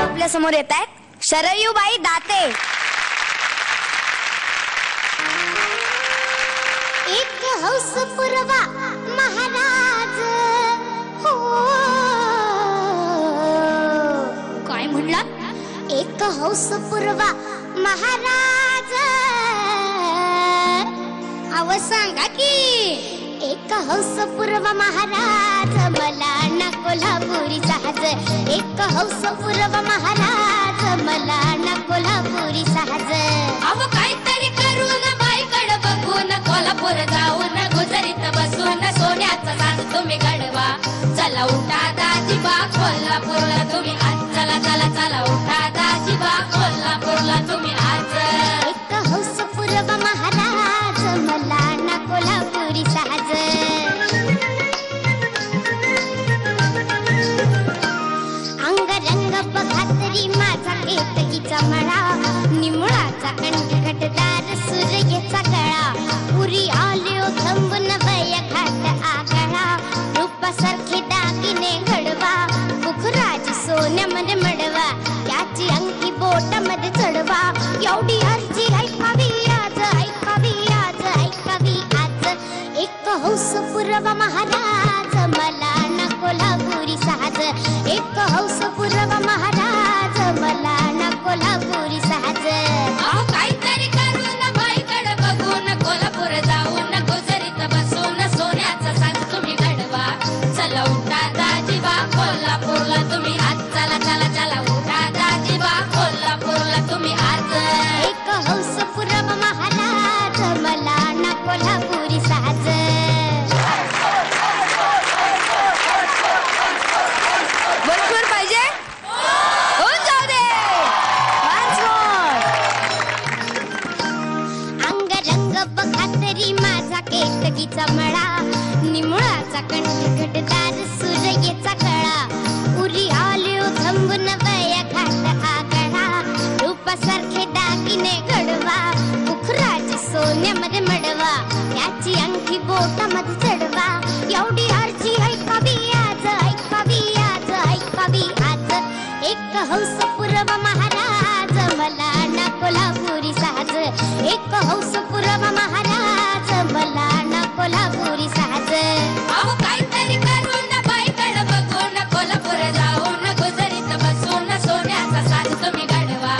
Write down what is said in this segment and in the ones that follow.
आपल्या समोर येत आहेत शरयूबाई दाते. एक हौस पुरवा महाराज हो. काय म्हणला? एक हौस पुरवा महाराज. अव सांगा की एक हौस पुरवा महाराज मला ना कोल्हापुरी जहाज. एक हौस पुरवा महाराज मला ना कोल्हापुरी जहाज. अहो काहीतरी करून बाईकडे बघून कोल्हापूर जाऊन गुजरीत बसून सोन्याचा साज तुम्ही घडवा. चला उठा दाजीबा कोल्हापूरला तुम्ही आज. चला चला चला उठा दाजीबा कोल्हापूरला तुम्ही आज. एक हौस पुरवा महाराज मला ना कोल्हापुरी जहाज. अंगरंग बघा तरी माझा केतकीचा मळा. निमुळाचा कंठघटदार सूर्याचा गळा. पुरी आल्यो थंबून वय घाट आगळा. रूपासारखे दागिने घडवा. मुखराज सोन्यामध्ये मडवा. त्याची अंगठी बोटामध्ये चढवा. एवढी अर्जी ऐकावी आज. ऐकावी आज. ऐकावी आज. एक हौस पुरवा महाराज मला ना कोल्हापुरी साज. एक हौस पुरवा महाराज मला ना कोल्हापुरी साज. अहो काहीतरी करून बाईकडे बघून कोल्हापूर जाऊन गुजरीत बसून सोन्याचा साज तुम्ही घडवा. चला उठा दाजीबा कोल्हापूरला तुम्ही आज. चला चला चला उठा दाजीबा कोल्हापूरला तुम्ही आज. एक हौस पुरवा महाराज मला ना कोल्हापुरी साज. भरपूर पाहिजे होऊन जाऊ दे. Once more. अंगरंग बघा तरी माझा केतकीचा मळा. निमुळाचा कंठघटदार सूर्याचा कळा. उरी आल्यो थंबून वय घाट आगळा. रूपासारखे दागिने घडवा. मुखराज सोन्यामध्ये मडवा. त्याची अंगठी बोटामध्ये चढवा. एवढी अर्जी ऐकावी आज. ऐकावी आज. ऐकावी आज. एक हौस पुरवा महाराज मला ना कोल्हापुरी साज. एक हौस पुरवा महाराज मला ना कोल्हापुरी साज. अहो काहीतरी करून बाईकडे बघून कोल्हापूर जाऊन गुजरीत बसून सोन्याचा साज तुम्ही घडवा.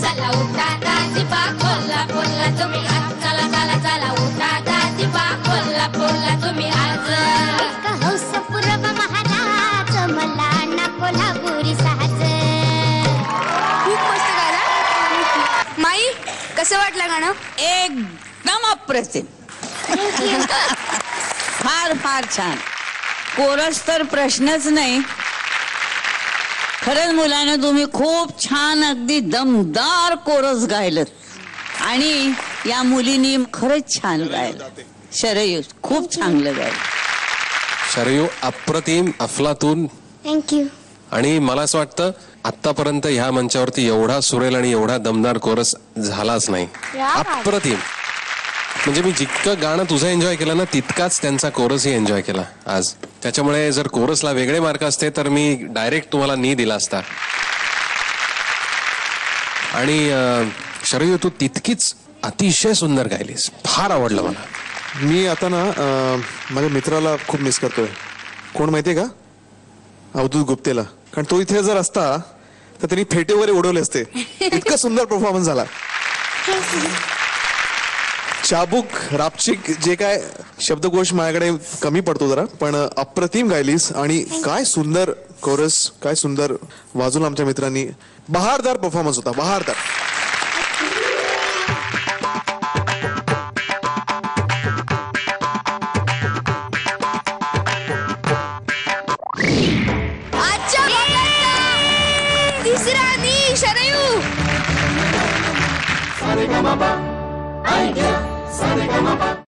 चला उठा दाजीबा कोल्हापूरला तुम्ही आज. चला चला चला उठा दाजीबा कोल्हापूरला तुम्ही आज. एक हौस पुरवा महाराज मला ना कोल्हापुरी साज. खूप मस्त गाणं. माई कसं वाटलं गाणं? एकदम अप्रतिम. फार फार छान. कोरस तर प्रश्नच नाही. खरंच मुलांना तुम्ही खूप छान अगदी दमदार कोरस गायलं. आणि या मुलीनी खरंच छान गायलं. शरयू खूप चांगलं गायलं. शरयू अप्रतिम, अफलातून. थँक्यू. आणि मला असं वाटतं आतापर्यंत ह्या मंचावरती एवढा सुरेल आणि एवढा दमदार कोरस झालाच नाही. अप्रतिम. म्हणजे मी जितकं गाणं तुझं एन्जॉय केलं ना तितकाच त्यांचा कोरसही एन्जॉय केला आज. त्याच्यामुळे जर कोरसला वेगळे मार्क असते तर मी डायरेक्ट तुम्हाला नी दिला असता. आणि शरयू तू तितकीच अतिशय सुंदर गायलीस. फार आवडलं मला. मी आता ना माझ्या मित्राला खूप मिस करतोय. कोण माहितीये का? अवधूत गुप्तेला. कारण तो इथे जर असता तर त्यांनी फेटे वगैरे उडवले असते. इतका सुंदर परफॉर्मन्स झाला. चाबूक रापचिक जे काय शब्दकोश माझ्याकडे कमी पडतो जरा, पण अप्रतिम गायलीस. आणि काय सुंदर कोरस, काय सुंदर वाजवलं आमच्या मित्रांनी. बहारदार परफॉर्मन्स होता. बहारदार. आजच्या भागातला तिसरा नी शरयू.